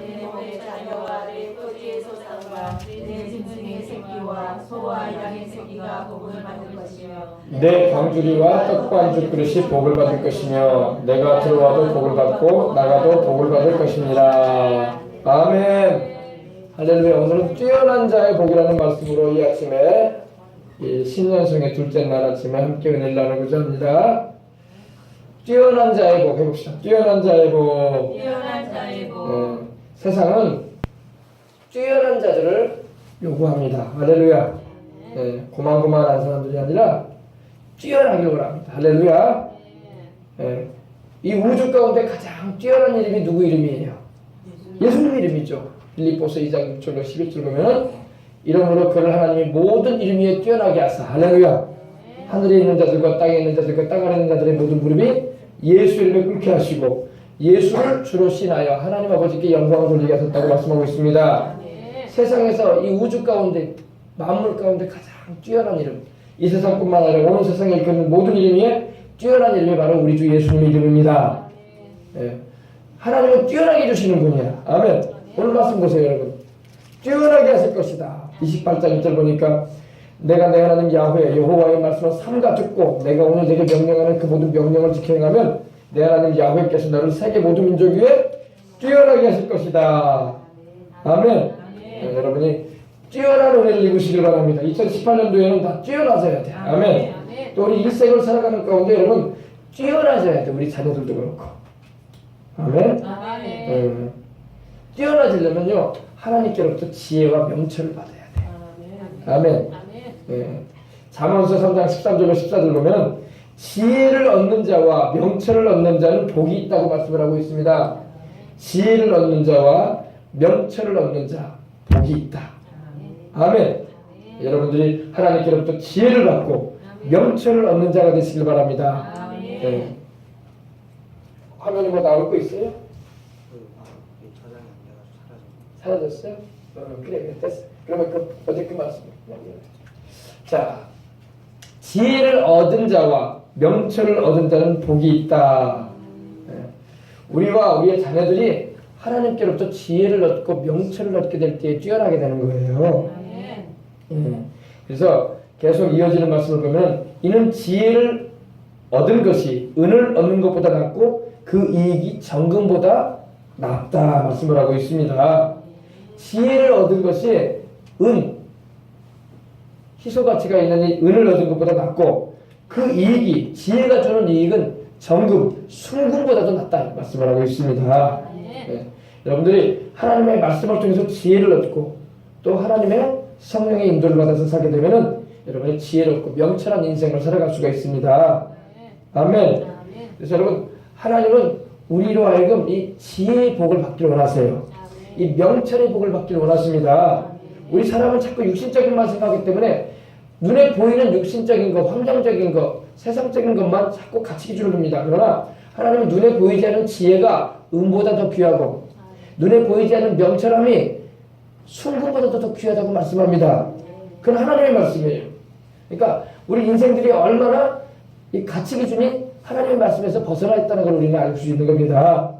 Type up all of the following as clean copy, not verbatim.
내 몸의 자녀와 내 토지의 소산과 내 짐승의 새끼와 소와 양의 새끼가 복을 받을 것이며 내 광주리와 떡반죽 그릇이 복을 받을 것이며 내가 들어와도 복을 받고 나가도 복을 받을 것입니다. 아멘. 할렐루야. 오늘은 뛰어난 자의 복이라는 말씀으로 이 아침에 이 신년성의 둘째 날 아침에 함께 은혜를 나누고자 합니다. 뛰어난 자의 복 해봅시다. 뛰어난 자의 복. 뛰어난 자의 복. 세상은 뛰어난 자들을 요구합니다. 할렐루야. 고만고만한 사람들이 아니라 뛰어나길 원합니다. 할렐루야. 이 우주 가운데 가장 뛰어난 이름이 누구 이름이에요? 예수님 이름이죠. 빌립보서 2장 6절로 11절 보면은 이러므로 그를 하나님이 모든 이름 위에 뛰어나게 하사 할렐루야. 하늘에 있는 자들과 땅에 있는 자들과 땅 아래 있는 자들의 모든 무릎이 예수 이름에 꿇게 하시고 예수를 주로 신하여 하나님 아버지께 영광을 돌리게 하셨다고 말씀하고 있습니다. 세상에서 이 우주 가운데 만물 가운데 가장 뛰어난 이름, 이 세상뿐만 아니라 온 세상에 일컫는 모든 이름 위에 뛰어난 이름이 바로 우리 주 예수님의 이름입니다. 하나님은 뛰어나게 해주시는 분이야. 아멘. 오늘 말씀 보세요 여러분. 뛰어나게 하실 것이다. 28장 1절 보니까 내가 내 하나님 야훼 여호와의 말씀을 삼가 듣고 내가 오늘 내게 명령하는 그 모든 명령을 지켜 행하면 내 하나님 야훼께서 너를 세계 모든 민족 위에 뛰어나게 하실 것이다. 아멘. 여러분이 뛰어난 은혜를 입으시길 바랍니다. 2018년도에는 다 뛰어나져야 돼. 아멘. 또 우리 일생을 살아가는 가운데 여러분 뛰어나져야 돼. 우리 자녀들도 그렇고. 아멘. 뛰어나지려면요 하나님께로부터 지혜와 명철을 받아야 돼. 아멘. 잠언서 3장 13절로 14절 보면 지혜를 얻는 자와 명철을 얻는 자는 복이 있다고 말씀을 하고 있습니다. 지혜를 얻는 자와 명철을 얻는 자 복이 있다. 아멘. 여러분들이 하나님께로부터 지혜를 받고 명철을 얻는 자가 되시길 바랍니다. 화면에 뭐 나올 거 있어요? 사라졌어요? 그래 됐어. 그러면 어제 그 말씀. 자, 지혜를 얻은 자와 명철을 얻은 자는 복이 있다. 우리와 우리의 자녀들이 하나님께로부터 지혜를 얻고 명철을 얻게 될 때에 뛰어나게 되는 거예요. 그래서 계속 이어지는 말씀을 보면 이는 지혜를 얻은 것이 은을 얻는 것보다 낫고 그 이익이 정금보다 낫다 말씀을 하고 있습니다. 지혜를 얻은 것이 희소 가치가 있는 이 은을 얻은 것보다 낫고 그 이익이 지혜가 주는 이익은 정금, 순금보다도 낫다 말씀을 하고 있습니다. 여러분들이 하나님의 말씀을 통해서 지혜를 얻고 또 하나님의 성령의 인도를 받아서 살게 되면은 여러분이 지혜를 얻고 명철한 인생을 살아갈 수가 있습니다. 아멘. 그래서 여러분 하나님은 우리로 하여금 이 지혜의 복을 받기를 원하세요. 이 명철의 복을 받기를 원하십니다. 우리 사람은 자꾸 육신적인만 생각하기 때문에 눈에 보이는 육신적인 것, 환경적인 것, 세상적인 것만 자꾸 가치 기준을 둡니다. 그러나 하나님은 눈에 보이지 않는 지혜가 은보다 더 귀하고 눈에 보이지 않는 명철함이 순금보다도 더 귀하다고 말씀합니다. 그건 하나님의 말씀이에요. 그러니까 우리 인생들이 얼마나 이 가치 기준이 하나님의 말씀에서 벗어나 있다는 걸 우리는 알 수 있는 겁니다.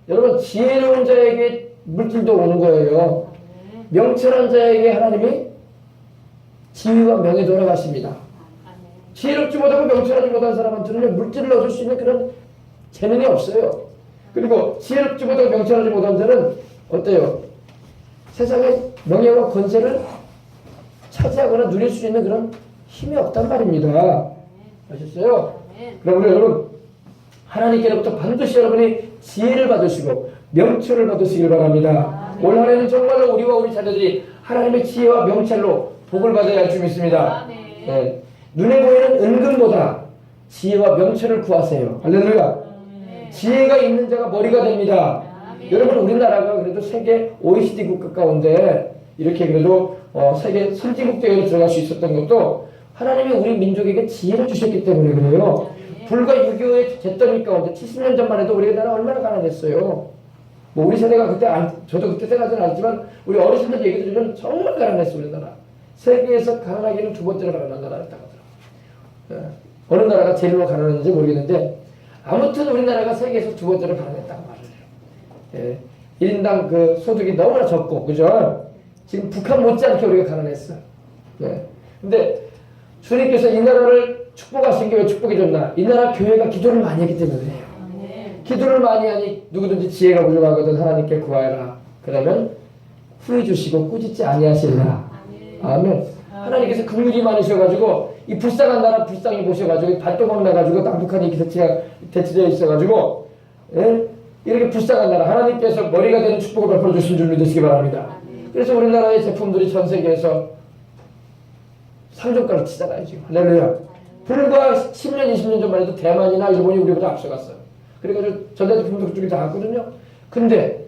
여러분 지혜로운 자에게 물질도 오는 거예요. 명철한 자에게 하나님이 지위와 명예도 허락하십니다. 지혜롭지 못하고 명철하지 못한 사람한테는 물질을 얻을 수 있는 그런 재능이 없어요. 그리고 지혜롭지 못하고 명철하지 못한 자는 어때요? 세상의 명예와 권세를 차지하거나 누릴 수 있는 그런 힘이 없단 말입니다. 아셨어요? 그러므로 여러분 하나님께로부터 반드시 여러분이 지혜를 받으시고 명철을 받으시길 바랍니다. 올 한해는 정말로 우리와 우리 자녀들이 하나님의 지혜와 명철로 복을 받아야 할 줄 믿습니다. 눈에 보이는 은금보다 지혜와 명철을 구하세요. 할렐루야. 지혜가 있는 자가 머리가 됩니다. 여러분 우리나라가 그래도 세계 OECD 국가 가운데 이렇게 그래도 세계 선진국 대회에 들어갈 수 있었던 것도 하나님이 우리 민족에게 지혜를 주셨기 때문에 그래요. 불과 6.25의 잿더미 가운데 70년 전만 해도 우리나라 얼마나 가난했어요. 뭐 우리 세대가 그때 저도 그때 생각하지는 않지만 우리 어르신들 얘기 들으면 정말 가난했어 우리나라. 세계에서 가난하기는 두 번째로 가난한 나라였다고 하더라고요. 어느 나라가 제일로 가난했는지 모르겠는데 아무튼 우리나라가 세계에서 두 번째로 가난했다고 말을 해요. 1인당 그 소득이 너무나 적고, 그죠? 지금 북한 못지않게 우리가 가난했어. 네. 근데 주님께서 이 나라를 축복하신 게 왜 축복이 좋나? 이 나라 교회가 기도를 많이 했기 때문에 그래요. 기도를 많이 하니 누구든지 지혜가 부족하거든 하나님께 구하여라. 그러면 후회 주시고 꾸짖지 아니하시리라. 아멘. 하나님께서 긍휼이 많으셔가지고 이 불쌍한 나라 불쌍히 보셔가지고 발도막 나가지고 남북한이 이렇게 대치되어 있어가지고, 예? 이렇게 불쌍한 나라 하나님께서 머리가 되는 축복을 베풀어 주신 줄 믿으시기 바랍니다. 그래서 우리나라의 제품들이 전 세계에서 상종가를 치잖아요 지금. 할렐루야. 불과 10년 20년 전만 해도 대만이나 일본이 우리보다 앞서갔어요. 그래가지고 전자제품도 그쪽이 다 갔거든요. 근데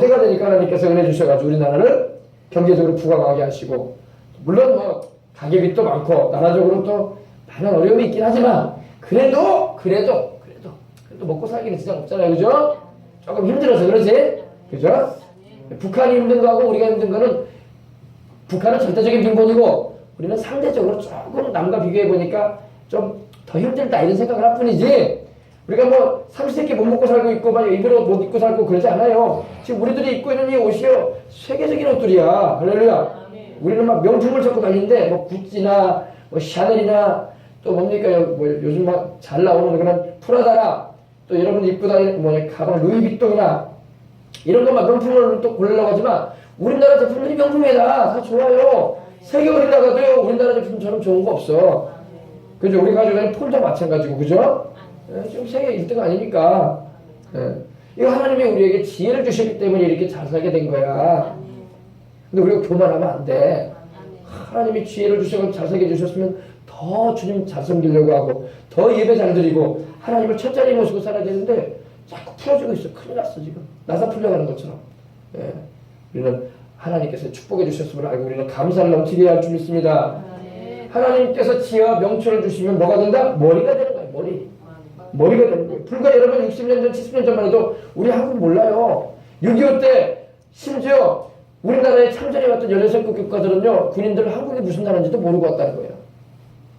때가 되니까 하나님께서 은혜 주셔가지고 우리나라를 경제적으로 부강하게 하시고, 물론 뭐 가격이 또 많고 나라적으로 또 많은 어려움이 있긴 하지만 그래도 먹고 살기는 진짜 없잖아요. 그죠? 조금 힘들어서 그러지? 그죠? 북한이 힘든 거하고 우리가 힘든 거는, 북한은 절대적인 빈곤이고 우리는 상대적으로 조금 남과 비교해 보니까 좀 더 힘들다 이런 생각을 할 뿐이지, 우리가 뭐 삼시세끼 못 먹고 살고 있고 막 입으로 못 입고 살고 그러지 않아요. 지금 우리들이 입고 있는 이 옷이요 세계적인 옷들이야. 할렐루야. 우리는 막 명품을 찾고 다니는데 뭐 구찌나 뭐 샤넬이나 또 뭡니까 뭐 요즘 막 잘 나오는 그런 프라다나 또 여러분 입고 다니는 뭐 가방 루이비통이나 이런 것만 명품을 또 고르려고 하지만 우리나라 제품들이 명품이다. 다 좋아요. 세계 어디 나가도요 우리나라 제품처럼 좋은 거 없어. 그죠? 우리 가지고 있는 폰도 마찬가지고, 그죠? 지금 세계 1등 아니니까. 이거 하나님이 우리에게 지혜를 주셨기 때문에 이렇게 잘 살게 된 거야. 근데 우리가 교만하면 안 돼. 하나님이 지혜를 주셔서 잘 살게 해주셨으면 더 주님 잘 섬기려고 하고 더 예배 잘 드리고 하나님을 첫자리에 모시고 살아야 되는데 자꾸 풀어지고 있어. 큰일 났어 지금. 나사 풀려가는 것처럼. 우리는 하나님께서 축복해 주셨음을 알고 우리는 감사를 넘치게 할 줄 믿습니다. 하나님께서 지혜와 명철을 주시면 뭐가 된다? 머리가 되는 거예요. 머리가 되는 거예요. 불과 여러분 60년 전 70년 전만 해도 우리 한국 몰라요. 6.25 때 심지어 우리나라에 참전해 왔던 16급 국가들은요 군인들은 한국이 무슨 나라인지도 모르고 왔다는 거예요.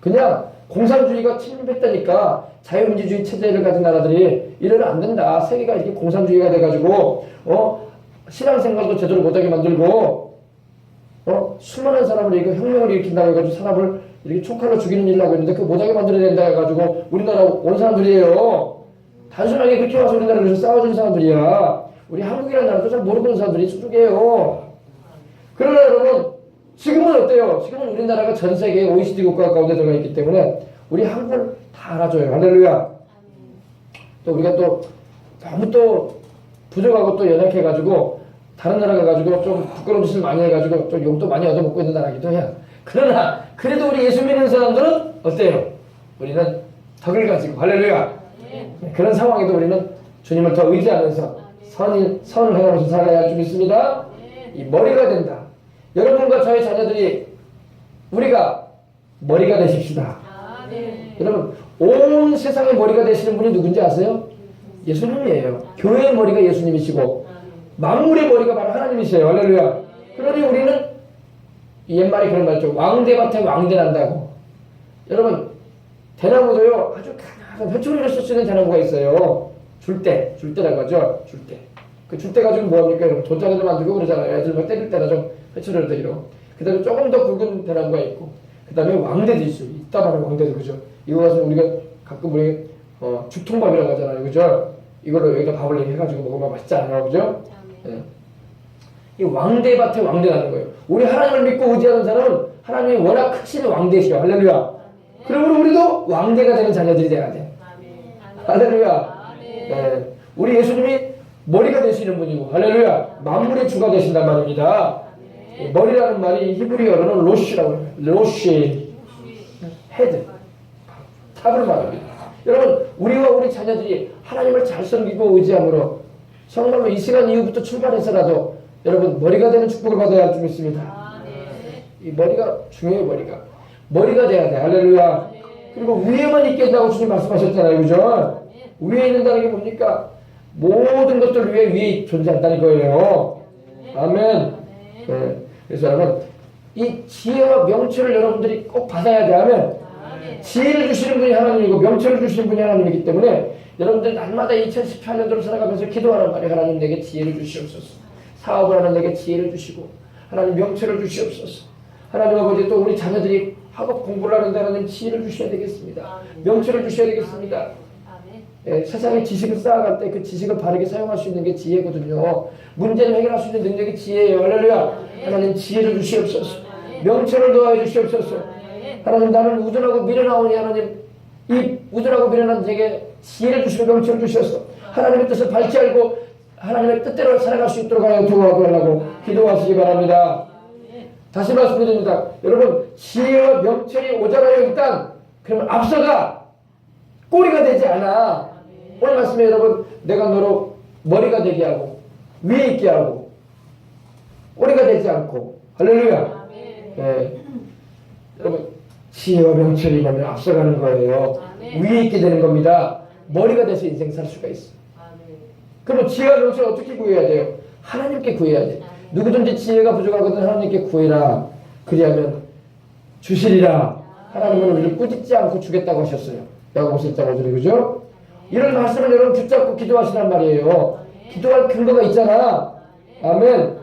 그냥 공산주의가 침입했다니까 자유민주주의 체제를 가진 나라들이 이래는 안 된다. 세계가 이렇게 공산주의가 돼가지고 신앙생활도 제대로 못하게 만들고 수많은 사람을 이거 혁명을 일으킨다고 해가지고 사람을 이렇게 총칼로 죽이는 일을 하고 있는데 그거 못하게 만들어야 된다 해가지고 우리나라 온 사람들이에요. 단순하게 그렇게 와서 우리나라에서 싸워준 사람들이야. 우리 한국이라는 나라도 잘 모르는 사람들이 수두개예요. 그러나 여러분 지금은 어때요? 지금은 우리나라가 전 세계 OECD 국가 가운데 들어가 있기 때문에 우리 한국을 다 알아줘요. 할렐루야. 또 우리가 또 너무 또 부족하고 또 연약해가지고 다른 나라 가가지고 좀 부끄러운 짓을 많이 해가지고 좀 욕도 많이 얻어먹고 있는 나라기도 해요. 그러나 그래도 우리 예수 믿는 사람들은 어때요? 우리는 덕을 가지고 할렐루야. 그런 상황에도 우리는 주님을 더 의지하면서 선을 행하면서 살아야 할 줄 믿습니다. 이 머리가 된다. 여러분과 저의 자녀들이 우리가 머리가 되십시다. 여러분 온 세상의 머리가 되시는 분이 누군지 아세요? 예수님이에요. 교회의 머리가 예수님이시고 만물의 머리가 바로 하나님이세요. 할렐루야. 그러니 우리는 옛말에 그런 말 있죠. 왕대밭에 왕대 난다고. 여러분 대나무도요 아주 가난한 회초리를 쓸 수 있는 대나무가 있어요. 줄대라고 하죠. 줄대. 그 줄대 가지고 뭐합니까? 여러분 돗자리도 만들고 그러잖아요. 애들 막 때릴 때나 좀 회초리를 때리러. 그 다음에 조금 더 굵은 대나무가 있고 그 다음에 왕대도 있어요. 이따만한 왕대도. 그죠? 이거 가지고 우리가 가끔 우리 죽통밥이라고 하잖아요. 그죠? 이걸로 여기다 밥을 이렇게 해가지고 먹으면 맛있지 않아요? 그죠? 이 왕대밭에 왕대 나는 거예요. 우리 하나님을 믿고 의지하는 사람은 하나님이 워낙 크신 왕대시요. 할렐루야. 그러므로 우리도 왕대가 되는 자녀들이 돼야 돼. 할렐루야. 네. 우리 예수님이 머리가 되시는 분이고 할렐루야. 만물의 주가 되신단 말입니다. 머리라는 말이 히브리어로는 로시라고 해요. 로시. 헤드. 탑을 말합니다. 여러분 우리와 우리 자녀들이 하나님을 잘 섬기고 의지함으로 정말로 이 시간 이후부터 출발해서라도 여러분 머리가 되는 축복을 받아야 할 줄 믿습니다. 이 머리가 중요해요. 머리가 돼야 돼. 할렐루야. 그리고 위에만 있게 된다고 주님 말씀하셨잖아요. 그죠? 위에 있는다는 게 뭡니까? 모든 것들 위에 존재한다는 거예요. 아멘. 네. 그래서 여러분 이 지혜와 명철을 여러분들이 꼭 받아야 돼. 하면 지혜를 주시는 분이 하나님이고 명철을 주시는 분이 하나님이기 때문에 여러분들 날마다 2018년도를 살아가면서 기도하는 말이 하나님 내게 지혜를 주시옵소서. 사업을 하는 내게 지혜를 주시고 하나님 명철을 주시옵소서. 하나님 아버지 또 우리 자녀들이 학업 공부를 하는데 하나님 지혜를 주셔야 되겠습니다. 명철을 주셔야 되겠습니다. 예, 세상의 지식을 쌓아갈 때 그 지식을 바르게 사용할 수 있는 게 지혜거든요. 문제를 해결할 수 있는 능력이 지혜예요. 할렐루야. 하나님 지혜를 주시옵소서. 명철을 더하여 주시옵소서. 하나님 나는 우둔하고 미련하오니 하나님 이 우둔하고 미련한 제게 지혜를 주시고 명철을 주셔서 하나님의 뜻을 밝히 알고 하나님의 뜻대로 살아갈 수 있도록 하여 도와달라고 기도하시기 바랍니다. 다시 말씀드립니다. 여러분 지혜와 명철이 오잖아요. 일단 그러면 앞서가 꼬리가 되지 않아. 오늘 말씀에 여러분 내가 너로 머리가 되게 하고 위에 있게 하고 꼬리가 되지 않고 할렐루야. 네. 여러분 지혜와 명철이 나면 앞서가는 거예요. 위에 있게 되는 겁니다. 머리가 돼서 인생 살 수가 있어. 그럼 지혜와 명철을 어떻게 구해야 돼요? 하나님께 구해야 돼. 누구든지 지혜가 부족하거든 하나님께 구해라. 그리하면 주시리라. 하나님은 우리를 꾸짖지 않고 주겠다고 하셨어요. 야고보서 1장 5절에 그죠? 이런 말씀을 여러분 붙잡고 기도하시란 말이에요. 기도할 근거가 있잖아. 아멘.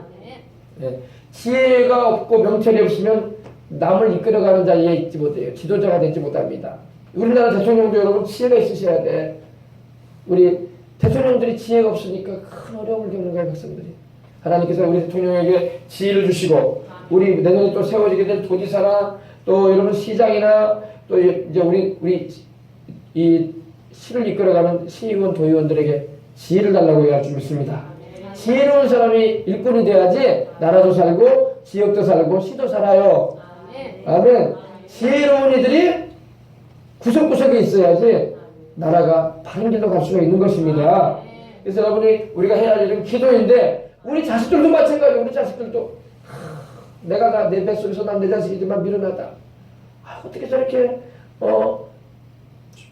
네. 지혜가 없고 명철이 없으면 남을 이끌어가는 자리에 있지 못해요. 지도자가 되지 못합니다. 우리나라 대통령도 여러분 지혜가 있으셔야 돼. 우리 대통령들이 지혜가 없으니까 큰 어려움을 겪는 거예요. 백성들이. 하나님께서 우리 대통령에게 지혜를 주시고 우리 내년에 또 세워지게 될 도지사나 또 여러분 시장이나 또 이제 우리 이 시를 이끌어가는 시의원 도의원들에게 지혜를 달라고 해야 줄 믿습니다. 지혜로운 사람이 일꾼이 돼야지 나라도 살고 지역도 살고 시도 살아요. 아멘. 지혜로운 이들이 구석구석에 있어야지 나라가 바른 길로 갈 수가 있는 것입니다. 그래서 여러분이 우리가 해야 할 일은 기도인데 우리 자식들도 마찬가지예요. 우리 자식들도 내가 내 뱃속에서 난 내 자식이지만 미련하다. 어떻게 저렇게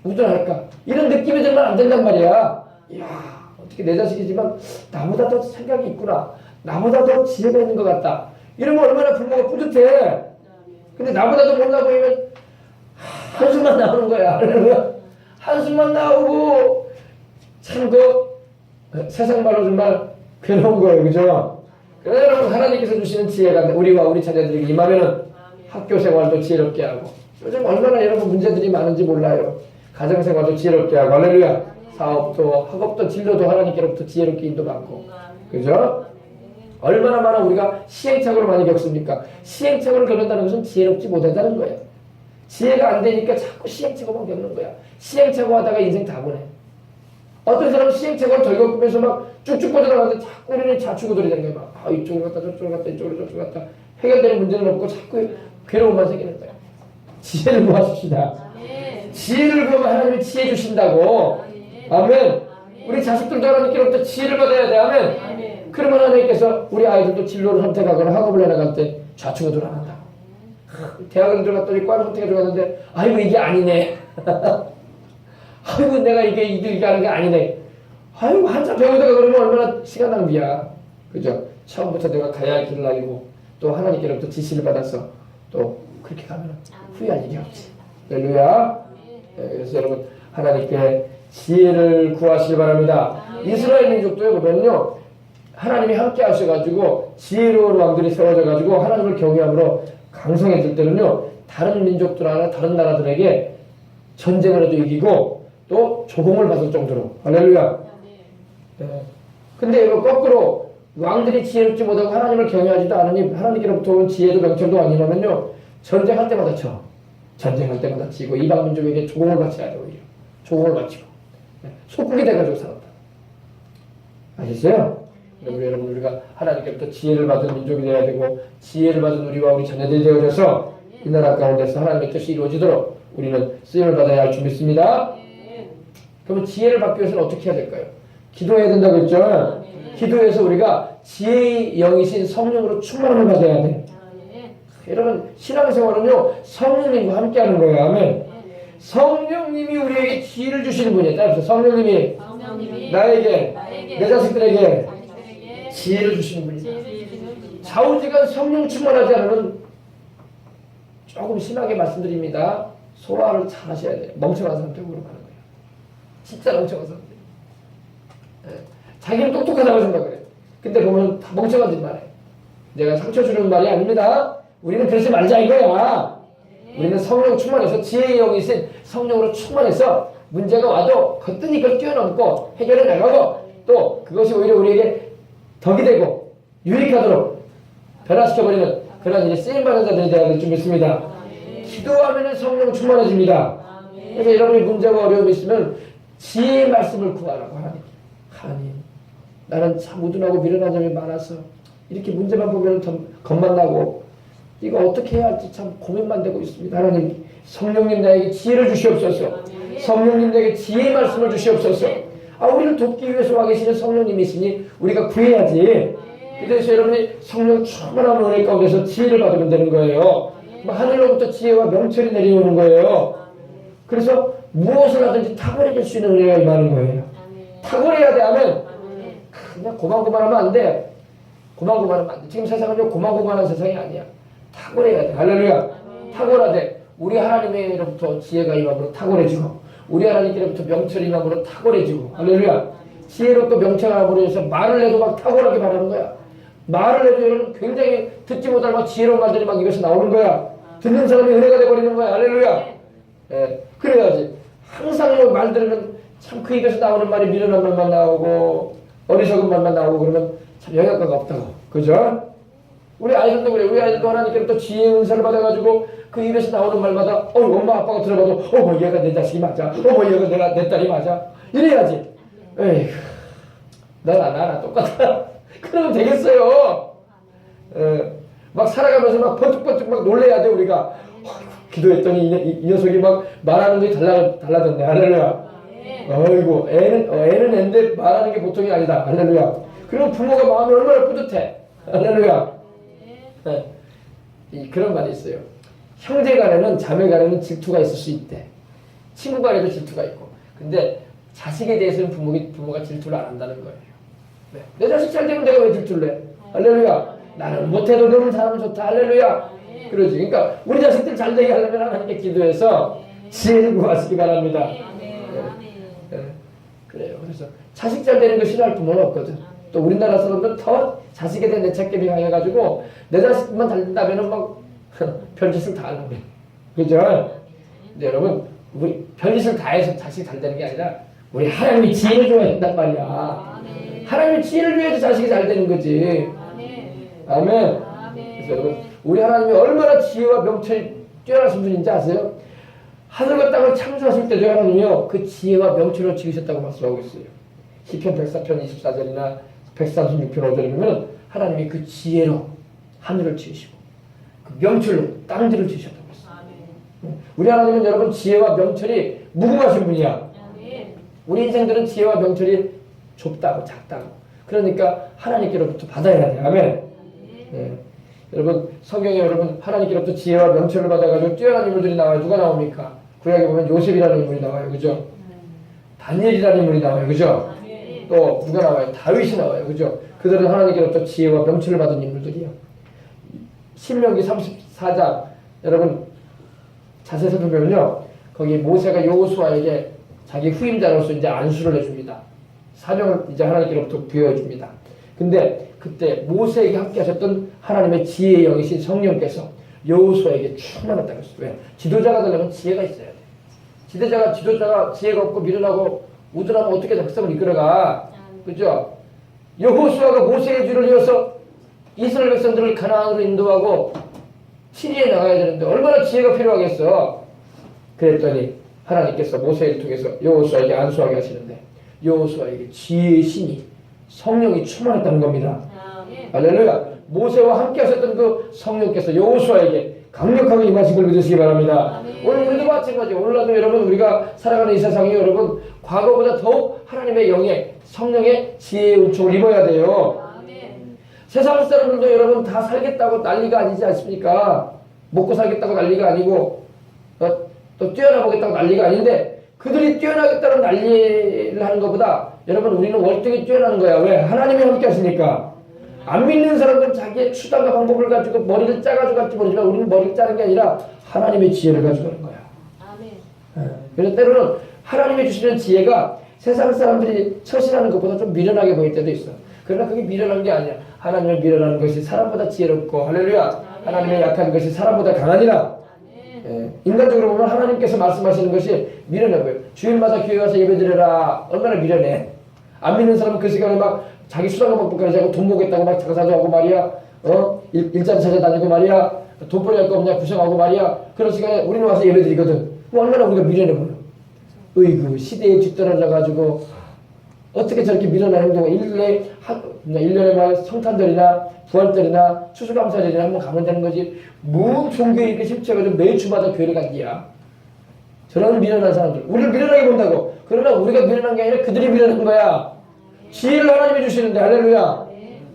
우둔할까? 이런 느낌이 들면 안 된단 말이야. 이야, 어떻게 내 자식이지만 나보다 더 생각이 있구나. 나보다 더 지혜가 있는 것 같다. 이러면 얼마나 부모가 뿌듯해. 근데 나보다 더 못나 보이면 한숨만 나오는 거야. 한숨만 나오고 참 세상 말로 정말 괴로운 거예요. 그죠? 그래서 여러분 하나님께서 주시는 지혜가 우리와 우리 자녀들에게 임하면은 학교 생활도 지혜롭게 하고 요즘 얼마나 여러분 문제들이 많은지 몰라요. 가정생활도 지혜롭게 하고 할렐루야. 사업도 학업도 진로도 하나님께로부터 지혜롭게 인도받고 그죠? 얼마나 많아 우리가 시행착오를 많이 겪습니까? 시행착오를 겪는다는 것은 지혜롭지 못하다는 거예요. 지혜가 안 되니까 자꾸 시행착오만 겪는 거야. 시행착오 하다가 인생 다 보내. 어떤 사람은 시행착오를 덜 겪으면서 막 쭉쭉 뻗어나가는데 자꾸 우리는 좌충우돌이 되는 거야. 막 이쪽으로 갔다 저쪽으로 갔다 이쪽으로 저쪽으로 갔다 해결되는 문제는 없고 자꾸 괴로움만 생기는 거야. 지혜를 구하십시다. 지혜를 구하면 하나님이 지혜 주신다고. 아멘. 우리 자식들도 하나님께로부터 지혜를 받아야 돼. 아멘. 그러면 하나님께서 우리 아이들도 진로를 선택하거나 학업을 해나갈 때 좌충우돌 안 한다. 대학을 들어갔더니 과를 선택해 들어갔는데 아이고 이게 아니네. 아이고 내가 이게 하는 게 아니네. 아이고 한참 배우다가 그러면 얼마나 시간 낭비야. 그죠? 처음부터 내가 가야 할 길을 알고 또 하나님께로부터 지시를 받아서 또 그렇게 가면 후회할 일이 없지. 할렐루야. 네, 그래서 여러분 하나님께 지혜를 구하시기 바랍니다. 이스라엘 민족도요 보면요 하나님이 함께 하셔가지고 지혜로운 왕들이 세워져가지고 하나님을 경외함으로 강성해질 때는요 다른 민족들이나 다른 나라들에게 전쟁을 해도 이기고 또 조공을 받을 정도로 할렐루야. 네. 근데 이거 거꾸로 왕들이 지혜롭지 못하고 하나님을 경외하지도 않으니 하나님께로부터 온 지혜도 명철도 아니라면요 전쟁할 때마다 져. 전쟁할 때마다 지고 이방 민족에게 조공을 바쳐야 돼 오히려. 조공을 바치고 네. 속국이 돼가지고 살았다. 아시죠? 여러분 우리가 하나님께부터 지혜를 받은 민족이 되어야 되고 지혜를 받은 우리와 우리 자녀들이 되어져서 이 나라 가운데서 하나님의 뜻이 이루어지도록 우리는 쓰임을 받아야 할 줄 믿습니다. 그러면 지혜를 받기 위해서는 어떻게 해야 될까요? 기도해야 된다고 했죠? 기도해서 우리가 지혜의 영이신 성령으로 충만함을 받아야 돼. 여러분 신앙생활은요 성령님과 함께하는 거예요. 아멘. 성령님이 우리에게 지혜를 주시는 분이에요. 따라서 성령님이 나에게 내 자식들에게 지혜를 주시는 분이다. 좌우지간 성령 충만하지 않으면 조금 심하게 말씀드립니다. 소화를 잘 하셔야 돼요. 멍청한 사람 되고 그러면 하는 거예요. 진짜 멍청한 사람들. 예. 자기는 똑똑하다고 생각을 해요. 근데 보면 다 멍청한 짓만 해요. 내가 상처 주는 말이 아닙니다. 우리는 그러지 말자 이거야. 우리는 성령 충만해서 지혜의 영이 있인 성령으로 충만해서 문제가 와도 거뜬히 그걸 뛰어넘고 해결해 나가고 또 그것이 오히려 우리에게 덕이 되고 유익하도록 변화시켜버리는 그런 이제 쓰임받는 자들이 되어야 될 줄 믿습니다. 기도하면 성령 충만해집니다. 그래서 여러분이 문제가 어려움이 있으면 지혜의 말씀을 구하라고 하나님 나는 참 우둔하고 미련한 점이 많아서 이렇게 문제만 보면 겁만 나고 이거 어떻게 해야 할지 참 고민만 되고 있습니다. 하나님 성령님 나에게 지혜를 주시옵소서. 성령님 나에게 지혜의 말씀을 주시옵소서. 우리를 돕기 위해서 와 계시는 성령님이시니 우리가 구해야지. 그래서 여러분이 성령 충만한 은혜 가운데서 지혜를 받으면 되는 거예요. 하늘로부터 지혜와 명철이 내려오는 거예요. 그래서 무엇을 하든지 탁월해질 수 있는 은혜가 임하는 거예요. 탁월해야 돼 하면 그냥 고만고만하면 안 돼. 고만고만하면 안 돼. 지금 세상은 고만고만한 세상이 아니야. 탁월해야 돼. 할렐루야. 탁월하되 우리 하나님으로부터 지혜가 임함으로 탁월해지고 우리 하나님께로부터 명철이 임함으로 탁월해지고 할렐루야. 지혜로 또 명철함으로 해서 말을 해도 막 탁월하게 말하는 거야. 말을 해도 여러분 굉장히 듣지 못할 막 지혜로운 말들이 막 입에서 나오는 거야. 듣는 사람이 은혜가 돼버리는 거야. 할렐루야. 예, 그래야지. 항상 말 들으면 참 그 입에서 나오는 말이 미련한 말만 나오고 어리석은 말만 나오고 그러면 참 영향가가 없다고. 그죠? 우리 아이들도 그래. 우리 아이들도 하나님께로부터 지혜의 은사를 받아가지고 그 입에서 나오는 말마다 엄마 아빠가 들어봐도 얘가 내 자식이 맞아. 얘가 내 딸이 맞아. 이래야지. 에휴, 나나 똑같아. 그러면 되겠어요. 막 살아가면서 막 번뜩번뜩 막 놀래야 돼 우리가. 기도했더니 이 녀석이 막 말하는 게 달라졌네. 할렐루야. 어이구 애는 애인데 말하는 게 보통이 아니다. 할렐루야. 그리고 부모가 마음이 얼마나 뿌듯해. 할렐루야. 그런 말이 있어요. 형제 간에는 자매 간에는 질투가 있을 수 있대. 친구 간에도 질투가 있고. 근데 자식에 대해서는 부모가 질투를 안 한다는 거예요. 네. 내 자식 잘 되면 내가 왜 질투를 해? 할렐루야. 나는 못해도 너는 잘하면 좋다. 할렐루야. 그러지. 그러니까 우리 자식들 잘 되게 하려면 하나님께 기도해서 지혜를 구하시기 바랍니다. 그래요. 그래서 자식 잘 되는 거 싫어할 부모는 없거든. 또 우리나라 사람들은 더 자식에 대한 애착감이 강해가지고 내 자식만 잘 된다면 막 별짓을 다 하는 거예요. 그죠? 근데 여러분 우리 별짓을 다 해서 자식이 잘 되는 게 아니라 우리 하나님이 지혜를 줘야 된단 말이야. 하나님이 지혜를 줘야지 자식이 잘 되는 거지. 아멘. 그래서 여러분 우리 하나님이 얼마나 지혜와 명철이 뛰어나신 분인지 아세요? 하늘과 땅을 창조하실 때도 하나님이요 그 지혜와 명철을 지으셨다고 말씀하고 있어요. 시편 104편 24절이나 136편 5절에 보면 하나님이 그 지혜로 하늘을 지으시고 그 명철로 땅들을 지으셨다고 했어요. 우리 하나님은 여러분 지혜와 명철이 무궁하신 분이야. 우리 인생들은 지혜와 명철이 좁다고 작다고. 그러니까 하나님께로부터 받아야 돼. 아멘. 네. 여러분 성경에 여러분 하나님께로부터 지혜와 명철을 받아가지고 뛰어난 인물들이 나와요. 누가 나옵니까? 구약에 보면 요셉이라는 인물이 나와요. 그죠? 다니엘이라는 인물이 나와요. 그죠? 또 누가 나와요? 다윗이 나와요. 그죠? 그들은 하나님께로부터 지혜와 명철을 받은 인물들이에요. 신명기 34장 여러분 자세히 살펴보면요. 거기 모세가 여호수아에게 자기 후임자로서 이제 안수를 해줍니다. 사명을 이제 하나님께로부터 부여해줍니다. 근데 그때 모세에게 함께 하셨던 하나님의 지혜의 영이신 성령께서 여호수아에게 충만했다고 했어요. 왜? 지도자가 되려면 지혜가 있어야 돼. 지도자가 지혜가 없고 미련하고 우둔하면 어떻게 백성을 이끌어가? 그죠? 여호수아가 모세의 뒤를 이어서 이스라엘 백성들을 가나안으로 인도하고 시리에 나가야 되는데 얼마나 지혜가 필요하겠어. 그랬더니 하나님께서 모세를 통해서 여호수아에게 안수하게 하시는데 여호수아에게 지혜의 신이 성령이 충만했다는 겁니다. 할렐루야. 모세와 함께 하셨던 그 성령께서 여호수아에게 강력하게 임하신 걸 믿으시기 바랍니다. 오늘 우리도 마찬가지. 오늘날도 여러분 우리가 살아가는 이 세상이 여러분 과거보다 더욱 하나님의 영의 성령의 지혜의 은총을 입어야 돼요. 세상 사람들도 여러분 다 살겠다고 난리가 아니지 않습니까? 먹고 살겠다고 난리가 아니고 또 뛰어나보겠다고 난리가 아닌데 그들이 뛰어나겠다는 난리를 하는 것보다 여러분 우리는 월등히 뛰어나는 거야. 왜? 하나님이 함께 하시니까. 안 믿는 사람들은 자기의 수단과 방법을 가지고 머리를 짜가지고 갈지 모르지만 우리는 머리를 짜는 게 아니라 하나님의 지혜를 가지고 가는 거야. 그래서 때로는 하나님이 주시는 지혜가 세상 사람들이 처신하는 것보다 좀 미련하게 보일 때도 있어. 그러나 그게 미련한 게 아니야. 하나님을 미련하는 것이 사람보다 지혜롭고, 할렐루야. 하나님의 약한 것이 사람보다 강하니라. 예, 인간적으로 보면 하나님께서 말씀하시는 것이 미련해 보여요. 주일마다 교회 가서 예배드려라. 얼마나 미련해. 안 믿는 사람은 그 시간에 막 자기 수당과 먹고까지 하고 돈 모겠다고 막 장사도 하고 말이야. 일자리 찾아다니고 말이야. 돈벌이 할 거 없냐 구성하고 말이야. 그런 시간에 우리는 와서 예배드리거든. 얼마나 우리가 미련해 보여. 으이구 시대에 뒤떨어져가지고 어떻게 저렇게 미련한 행동을 1년에 막 성탄절이나 부활절이나 추수감사절이나 한번 가면 되는 거지. 뭔 종교에 이렇게 심취해가지고 매일 주마다 교회를 간디야. 저런 미련한 사람들. 우리를 미련하게 본다고. 그러나 우리가 미련한 게 아니라 그들이 미련한 거야. 지혜를 하나님이 주시는데 할렐루야.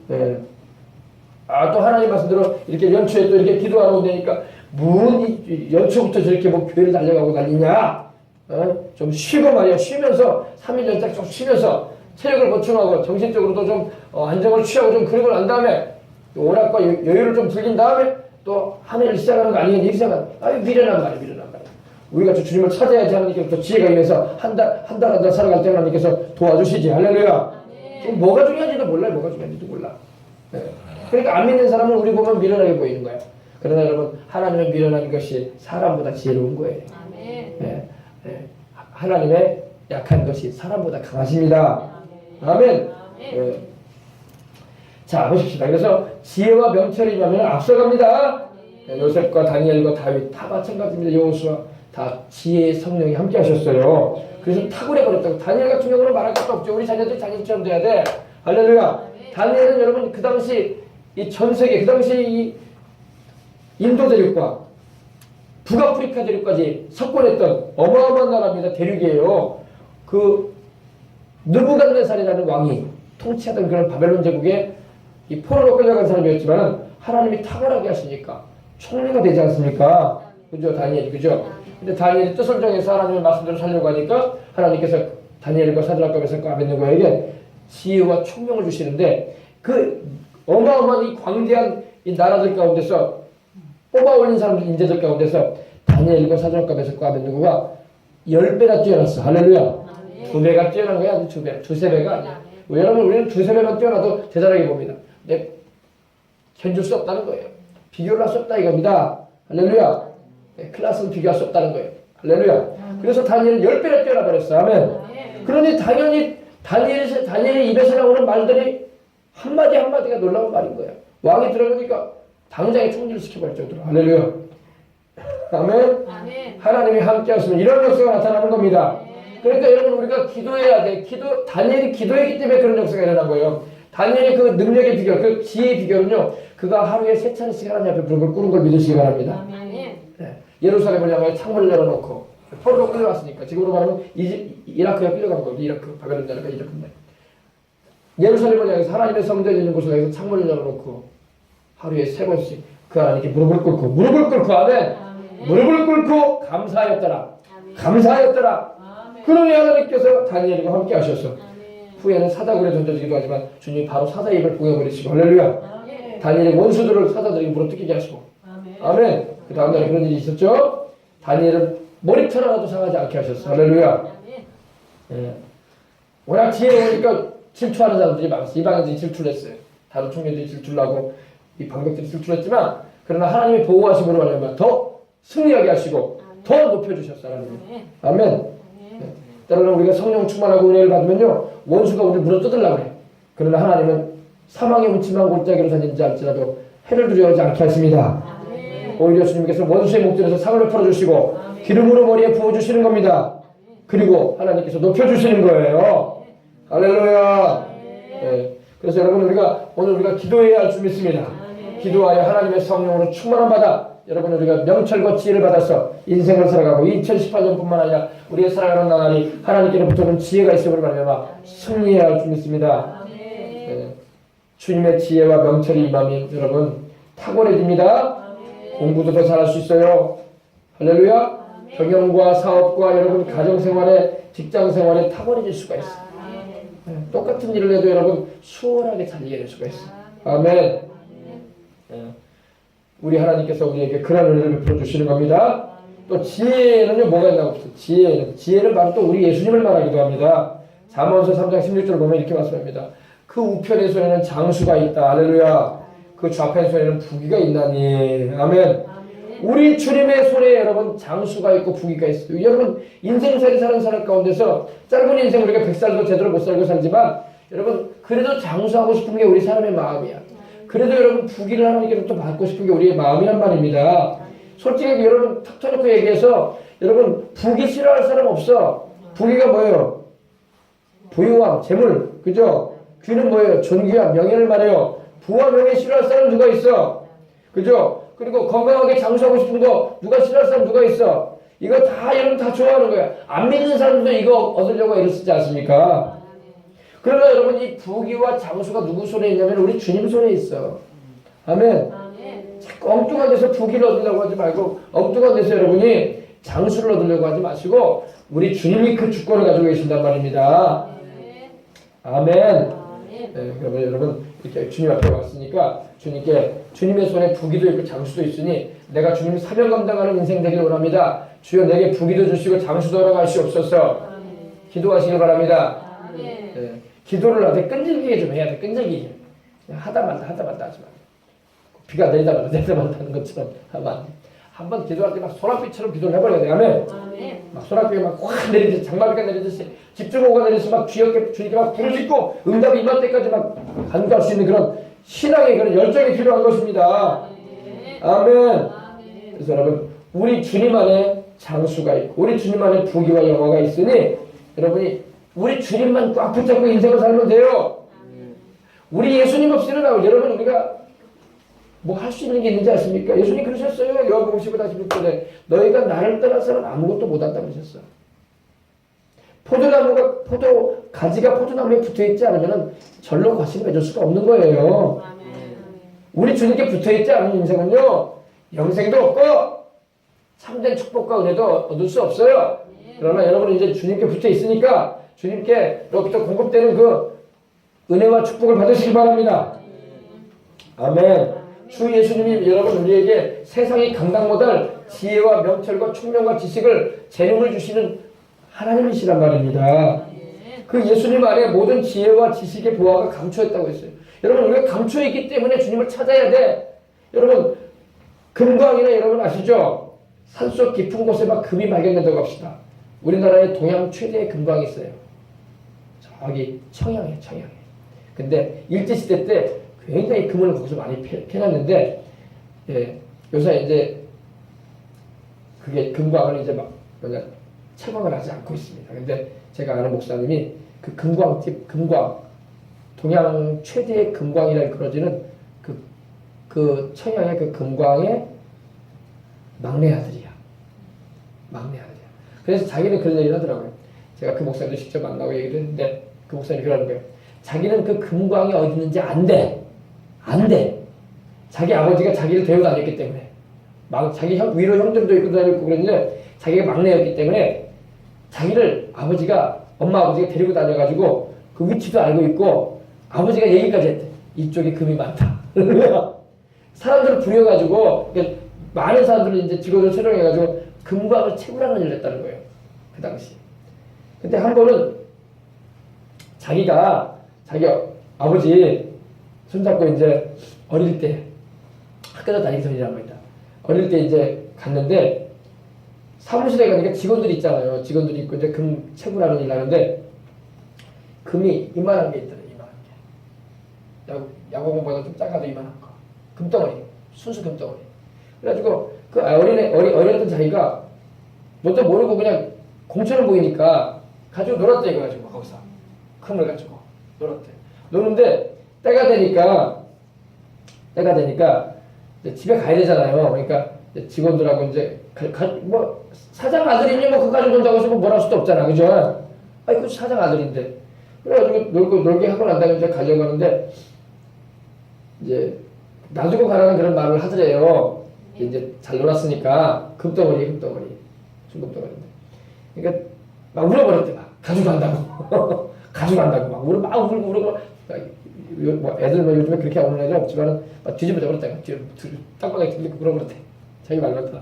네. 또 하나님 말씀대로 이렇게 연초에 또 이렇게 기도하러 온다니까 뭔 연초부터 저렇게 뭐 교회를 달려가고 난리냐. 좀 쉬고 말이야. 쉬면서 3일 연작 좀 쉬면서 체력을 보충하고 정신적으로도 좀 안정을 취하고 좀 그러고 난 다음에 오락과 여유를 좀 즐긴 다음에 또 한 해를 시작하는 거 아니겠니? 이렇게 생각하는. 미련한 말이야. 미련한 말이야. 우리가 저 주님을 찾아야지 하나님께서 또 지혜가 임해서 한 달 살아갈 때 하나님께서 도와주시지. 할렐루야. 뭐가 중요한지도 몰라요. 뭐가 중요한지도 몰라. 네. 그러니까 안 믿는 사람은 우리 보면 미련하게 보이는 거예요. 그러나 여러분 하나님의 미련한 것이 사람보다 지혜로운 거예요. 네. 네. 하나님의 약한 것이 사람보다 강하십니다. 아멘. 네. 자 보십시다. 그래서 지혜와 명철이 임하면 앞서갑니다. 네. 요셉과 다니엘과 다윗 다 마찬가지입니다. 여호수아 다 지혜의 성령이 함께 하셨어요. 그래서 탁월해 버렸다고. 다니엘 같은 경우는 말할 것도 없죠. 우리 자녀들이 다니엘처럼 돼야 돼. 할렐루야. 다니엘은 여러분 그 당시 이 전 세계 그 당시 이 인도 대륙과 북아프리카 대륙까지 석권했던 어마어마한 나라입니다. 대륙이에요. 그 느부갓네살이라는 왕이 통치하던 그런 바벨론 제국에 이 포로로 끌려간 사람이었지만 하나님이 탁월하게 하시니까 총리가 되지 않습니까? 그죠? 다니엘이 그죠? 근데 다니엘이 뜻을 정해서 하나님의 말씀대로 살려고 하니까 하나님께서 다니엘과 사드락과 메삭과 아벳느고에게 지혜와 총명을 주시는데 그 어마어마한 이 광대한 이 나라들 가운데서 뽑아 올린 사람들 인재들 가운데서 다니엘과 사드락과 메삭과 아벳느고가 10배나 뛰어났어. 할렐루야. 2배가 뛰어난 거야. 아니 2배, 2~3배가 아니야. 여러분 우리는 2~3배만 뛰어나도 대단하게 봅니다. 근데 견줄 수 없다는 거예요. 비교를 할 수 없다 이겁니다. 할렐루야. 클래스는 비교할 수 없다는 거예요. 할렐루야. 그래서 다니엘은 10배나 뛰어나 버렸어. 아멘. 그러니 당연히 다니엘의 입에서 나오는 말들이 한마디 한마디가 놀라운 말인 거야. 왕이 들어보니까 당장에 총리를 시켜버릴 정도로. 할렐루야. 아멘. 하나님이 함께 하시면 이런 역사가 나타나는 겁니다. 그러니까 여러분 우리가 기도해야 돼. 다니엘이 기도했기 때문에 그런 역사가 일어난 거예요. 다니엘의 그 능력의 비결, 그 지혜의 비결은요. 그가 하루에 3차례씩 하나님 앞에 무릎을 꿇은 걸 믿으시기 바랍니다. 네. 예루살렘을 향해 창문을 열어놓고 포로로 끌려왔으니까 지금으로 말하면 이라크에 끌려간 겁니다. 이라크, 바벨론 나라가 이라크인데 예루살렘을 향해서 하나님의 성전이 있는 곳을 향해서 창문을 열어놓고 하루에 3번씩 그 하나님께 무릎을 꿇고 아멘. 무릎을 꿇고 감사하였더라. 감사하였더라. 그러니 하나님께서 다니엘과 함께 하셔서 후에는 사다굴에 던져지기도 하지만 주님이 바로 사자 입을 보여버리시고 할렐루야. 다니엘의 원수들을 사자들이 물어뜯기게 하시고 아멘. 그 다음 날에 그런 일이 있었죠. 다니엘은 머리털 하나도 상하지 않게 하셨어. 할렐루야. 예. 워낙 지혜로우니까 질투하는 사람들이 많았어. 이방인들이 질투를 했어요. 다른 총리들이 질투를 하고 이 방백들이 질투를 했지만 그러나 하나님의 보호하심으로 말하면 더 승리하게 하시고 더 높여주셨어. 하나님. 아멘. 예. 때로는 우리가 성령 충만하고 은혜를 받으면요 원수가 우리를 물어뜯으려고 해. 그러나 하나님은 사망의 묻지만 골짜기로 다니지 않지라도 해를 두려워하지 않게 하십니다. 오히려 주님께서 원수의 목전에서 상을 풀어주시고 기름으로 머리에 부어주시는 겁니다. 그리고 하나님께서 높여주시는 거예요. 할렐루야. 네. 그래서 여러분 오늘 우리가 기도해야 할 줄 믿습니다. 기도하여 하나님의 성령으로 충만한 바다 여러분 우리가 명철과 지혜를 받아서 인생을 살아가고 2018년뿐만 아니라 우리의 살아가는 나날이 하나님께로부터 온 지혜가 있음으로 말미암아 승리해야 할 줄 믿습니다. 네. 주님의 지혜와 명철이 임하면 여러분 탁월해집니다. 공부도 더 잘할 수 있어요. 할렐루야. 경영과 사업과 여러분 가정생활에 직장생활에 탁월해질 수가 있어. 네. 똑같은 일을 해도 여러분 수월하게 잘 이해할 수가 있어. 아멘. 네. 우리 하나님께서 우리에게 그런 은혜를 베풀어 주시는 겁니다. 또 지혜에는요 뭐가 있나고 없어. 지혜는 바로 또 우리 예수님을 말하기도 합니다. 잠언서 3장 16절 보면 이렇게 말씀합니다. 그 우편의 손에는 장수가 있다. 할렐루야. 그 좌편 손에는 부귀가 있나니. 아멘. 우리 주님의 손에 여러분 장수가 있고 부귀가 있어요. 여러분 인생살이 사는 사람 가운데서 짧은 인생 우리가 100살도 제대로 못 살고 살지만 여러분 그래도 장수하고 싶은 게 우리 사람의 마음이야. 그래도 여러분 부귀를 하나님께서 또 받고 싶은 게 우리의 마음이란 말입니다. 솔직히 여러분 탁 터놓고 얘기해서 여러분 부귀 싫어할 사람 없어. 부귀가 뭐예요? 부유왕, 재물, 그죠? 귀는 뭐예요? 존귀와 명예를 말해요. 부와 명예 싫어할 사람 누가 있어? 그죠? 그리고 건강하게 장수하고 싶은 거 누가 싫어할 사람 누가 있어? 이거 다 여러분 다 좋아하는 거야. 안 믿는 사람들도 이거 얻으려고 애를 쓰지 않습니까? 그러나 여러분 이 부귀와 장수가 누구 손에 있냐면 우리 주님 손에 있어. 아멘. 자꾸 엉뚱한 데서 부귀를 얻으려고 하지 말고 엉뚱한 데서 여러분이 장수를 얻으려고 하지 마시고 우리 주님이 그 주권을 가지고 계신단 말입니다. 아멘. 네, 그러면 여러분 이렇게 주님 앞에 왔으니까 주님께 주님의 손에 부귀도 있고 장수도 있으니 내가 주님 사명 감당하는 인생 되길 원합니다. 주여 내게 부귀도 주시고 장수도 허락하시옵소서. 기도하시길 바랍니다. 네, 기도를 하되 끈질기게 좀 해야 돼. 끈질기게. 하다 말다 하지 마. 비가 내리다 말다 하는 것처럼 하면 안 돼. 한번 기도할 때 막 소낙비처럼 기도를 해버려야 돼. 아멘. 막 소낙비가 막 확 내리듯이 장마비가 내리듯이 집중호우가 내리듯이 막 주님께 막 부르짖고 응답이 임할 때까지 막 간구할 수 있는 그런 신앙의 그런 열정이 필요한 것입니다. 아멘. 그래서 여러분 우리 주님 안에 장수가 있고 우리 주님 안에 부귀와 영화가 있으니 여러분이 우리 주님만 꽉 붙잡고 인생을 살면 돼요. 우리 예수님 없이는 여러분 우리가 뭐 할 수 있는 게 있는지 아십니까? 예수님 그러셨어요. 요한복음 15-16절에 너희가 나를 떠나서는 아무것도 못한다고 하셨어. 가지가 포도나무에 붙어있지 않으면 절로 과실을 맺을 수가 없는 거예요. 우리 주님께 붙어있지 않은 인생은요 영생도 없고 참된 축복과 은혜도 얻을 수 없어요. 그러나 여러분은 이제 주님께 붙어있으니까 주님께로부터 공급되는 그 은혜와 축복을 받으시기 바랍니다. 아멘. 주 예수님이 여러분 우리에게 세상이 감당 못할 지혜와 명철과 총명과 지식을 재능을 주시는 하나님이시란 말입니다. 그 예수님 안에 모든 지혜와 지식의 보화가 감춰있다고 했어요. 여러분 우리가 감춰있기 때문에 주님을 찾아야 돼. 여러분 금광이나 여러분 아시죠? 산속 깊은 곳에 막 금이 발견된다고 합시다. 우리나라에 동양 최대의 금광이 있어요. 저기 청양에. 근데 일제시대 때 굉장히 금을 거기서 많이 캐놨는데, 요새 이제 그게 금광을 이제 막 채광을 하지 않고 있습니다. 근데 제가 아는 목사님이 그 금광, 동양 최대의 금광이라 그러지는 그 청양의 그 금광의 막내 아들이야. 그래서 자기는 그런 얘기를 하더라고요. 제가 그 목사님도 직접 만나고 얘기를 했는데 그 목사님이 그러는 거예요. 자기는 그 금광이 어디 있는지 안 돼. 자기 아버지가 자기를 데리고 다녔기 때문에. 자기 위로 형들도 있고 다니고 그랬는데 자기가 막내였기 때문에 자기를 엄마 아버지가 데리고 다녀가지고 그 위치도 알고 있고 아버지가 얘기까지 했대. 이쪽에 금이 많다. 사람들을 부려가지고 많은 사람들을 이제 직원을 초청해가지고 금광을 채굴하는 일을 했다는 거예요. 그 당시. 근데 한 번은 자기 아버지 손잡고 이제 어릴 때 학교도 다니기 전이란 말이다. 어릴 때 이제 갔는데 사무실에 가니까 직원들이 있잖아요. 직원들이 있고 이제 금 채굴하는 일 하는데 금이 이만한 게 있더래. 이만한 게. 야구공보다 좀 작아도 이만한 거. 금덩어리. 순수 금덩어리. 그래가지고 그 어렸던 자기가 뭣도 모르고 그냥 공처럼 보이니까 가지고 놀았대. 이거 가지고 거기서 금을 가지고 놀았대. 노는데 때가 되니까 이제 집에 가야 되잖아요. 그러니까 이제 직원들하고 이제 뭐 사장 아들이니 뭐 그거 가지고 논다고 해서 뭘 할 수도 없잖아, 그죠? 그 사장 아들인데 그래가지고 놀게 하고 난 다음에 이제 가려고 하는데 이제 놔두고 가라는 그런 말을 하더래요. 이제 잘 놀았으니까 금덩어리 순금덩어리인데 그러니까 막 울어버렸대. 막 가져간다고 막 울고 뭐 애들 뭐 요즘에 그렇게 오는 애들 없지만은 막 뒤집어져 버렸다. 땅바닥에 들리고 울어버렸대. 자기 말로 했다.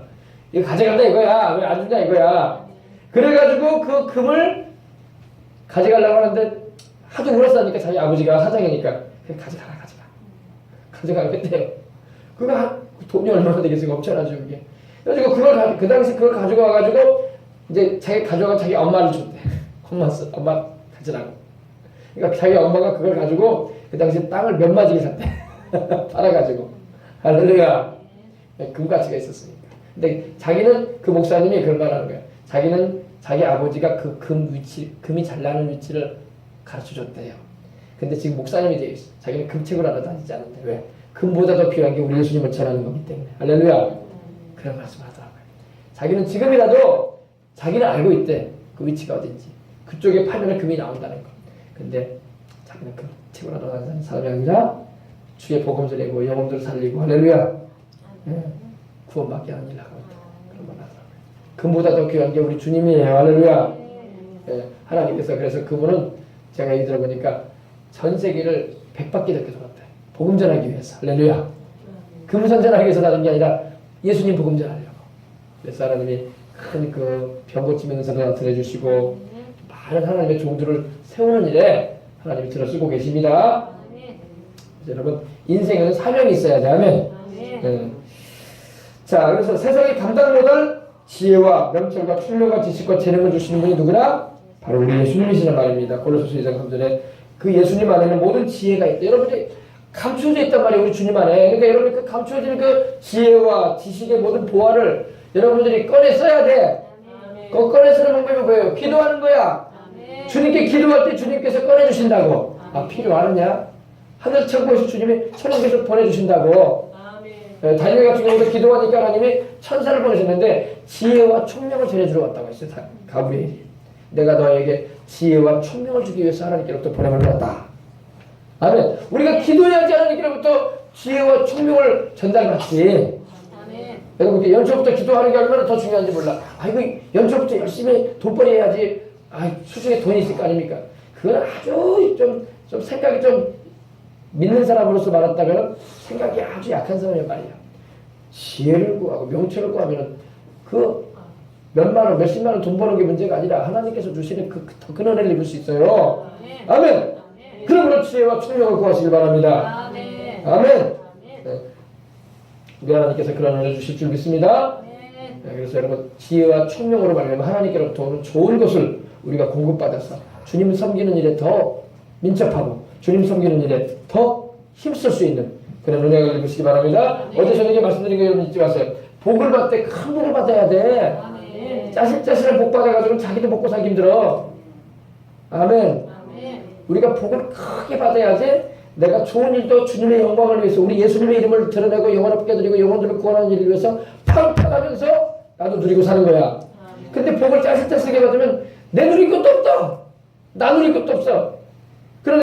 이거 가져간다 이거야. 왜 안 주냐 이거야. 그래가지고 그 금을 가져가려고 하는데 하도 울었으니까 자기 아버지가 사장이니까 그래 가져가 그랬대요. 그거 돈이 얼마나 되겠어요? 엄청나죠 이게. 그래가지고 그 당시 그걸 가지고 와가지고 이제 자기 가져가 자기 엄마를 줬대. 엄마 가지라고. 그러니까 자기 엄마가 그걸 가지고 그 당시 땅을 몇 마지를 샀대. 팔아가지고. 할렐루야. 금가치가 있었으니까. 근데 자기는 그 목사님이 그런 말 하는 거야. 자기는 자기 아버지가 그 금이 잘 나는 위치를 가르쳐 줬대요. 근데 지금 목사님이 되어 있어. 자기는 금책을 하러 다니지 않는데 왜? 금보다 더 필요한 게 우리 예수님을 전하는 거기 때문에. 할렐루야. 그런 말씀을 하더라고요. 자기는 지금이라도 자기는 알고 있대. 그 위치가 어딘지. 그쪽에 파면 금이 나온다는 거. 근데 자기는 금책을 하러 다니는 사람이 아니라 주의 복음 전하고 영혼들을 살리고 할렐루야. 구원받게 하는 일을 하고 있다. 그런 말 하더라고요. 금보다 더 귀한 게 우리 주님이에요. 할렐루야. 하나님께서 그래서 그분은 제가 얘기 들어보니까 전 세계를 100바퀴 넘게 돌았대. 복음 전하기 위해서. 할렐루야. 금선 전하기 위해서 다른 게 아니라 예수님 복음 전하려고. 그래서 하나님이 큰 그 병 고치는 은사도 나타내 주시고 많은 하나님의 종들을 세우는 일에 하나님이 들어 쓰고 계십니다. 여러분 인생에는 사명이 있어야 돼. 아멘. 자, 그래서 세상이 감당 못할 지혜와 명철과 출력과 지식과 재능을 주시는 분이 누구나? 바로 우리 예수님이시란 말입니다. 고린도서 2장 3절에 그 예수님 안에는 모든 지혜가 있다. 여러분들이 감추어져 있단 말이에요. 우리 주님 안에. 그러니까 여러분이 그 감추어진 그 지혜와 지식의 모든 보화를 여러분들이 꺼내 써야 돼. 그 꺼내 쓰는 방법이 뭐예요? 기도하는 거야. 주님께 기도할 때 주님께서 꺼내 주신다고. 아, 필요하느냐? 하늘 천국에서 주님이 천국에서 보내주신다고. 다니엘 같은 경우도 기도하니까 하나님이 천사를 보내셨는데 지혜와 총명을 전해주러 왔다고 했어요. 가브리엘이. 내가 너에게 지혜와 총명을 주기 위해서 하나님께로부터 보냄을 받았다. 아멘. 우리가 기도해야지 하나님께로부터 지혜와 총명을 전달받지. 여러분 연초부터 기도하는 게 얼마나 더 중요한지 몰라. 아이고 연초부터 열심히 돈벌이 해야지. 수중에 돈이 있을 거 아닙니까? 그건 아주 좀 생각이 좀 믿는 사람으로서 말한다면 생각이 아주 약한 사람이 말이야. 지혜를 구하고 명철을 구하면 그 몇만 원, 몇십만 원 돈 버는 게 문제가 아니라 하나님께서 주시는 더 큰 은혜를 입을 수 있어요. 아멘. 그러므로 지혜와 총명을 구하시길 바랍니다. 아멘. 네. 우리 하나님께서 그런 은혜를 주실 줄 믿습니다. 네, 그래서 여러분 지혜와 총명으로 말하면 하나님께로부터 오는 좋은 것을 우리가 공급받아서 주님 섬기는 일에 더 민첩하고 주님 섬기는 일에 더 힘쓸 수 있는 그런 은혜를 입으시기 바랍니다. 어제 저녁에 말씀드린 거 여러분 잊지 마세요. 복을 받을 때 큰 복을 받아야 돼. 짜실짜실한 복 받아가지고 자기도 먹고 살기 힘들어. 아멘. 우리가 복을 크게 받아야지 내가 좋은 일도 주님의 영광을 위해서 우리 예수님의 이름을 드러내고 영원롭게 드리고 영혼들을 구원하는 일을 위해서 팡팡하면서 나도 누리고 사는 거야. 근데 복을 짜실짜실하게 받으면 내 누릴 것도 없다. 나 누릴 것도 없어.